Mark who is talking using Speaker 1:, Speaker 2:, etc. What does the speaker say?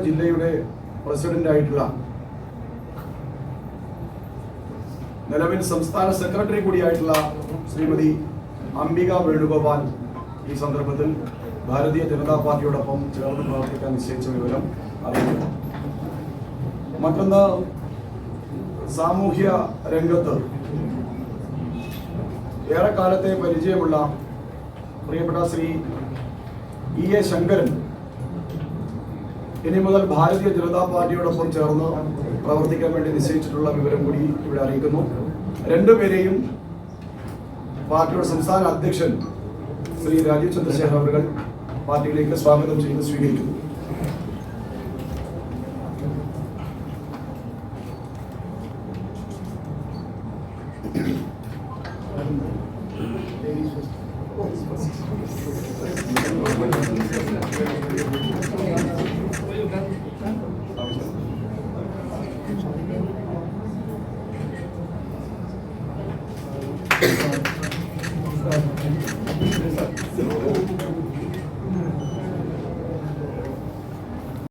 Speaker 1: ജില്ലയുടെ പ്രസിഡന്റായിട്ടുള്ള നിലവിൽ സംസ്ഥാന സെക്രട്ടറി കൂടിയായിട്ടുള്ള ശ്രീമതി അംബിക വേണുഗോപാൽ ഈ സന്ദർഭത്തിൽ ഭാരതീയ ജനതാ പാർട്ടിയോടൊപ്പം ചേർന്ന് പ്രവർത്തിക്കാൻ നിശ്ചയിച്ച വിവരം അറിയിക്കുന്നു. മറ്റൊന്ന്, സാമൂഹ്യ രംഗത്ത് ഏറെക്കാലത്തെ പരിചയമുള്ള പ്രിയപ്പെട്ട ശ്രീ E.A. ശങ്കരൻ ഇനി മുതൽ ഭാരതീയ ജനതാ പാർട്ടിയോടൊപ്പം ചേർന്ന് പ്രവർത്തിക്കാൻ വേണ്ടി നിശ്ചയിച്ചിട്ടുള്ള വിവരം കൂടി ഇവിടെ അറിയിക്കുന്നു. രണ്ടുപേരെയും പാർട്ടിയുടെ സംസ്ഥാന അധ്യക്ഷൻ ശ്രീ രാജീവ് ചന്ദ്രശേഖർ അവർ പാർട്ടിയിലേക്ക് സ്വാഗതം ചെയ്ത് സ്വീകരിക്കുന്നു.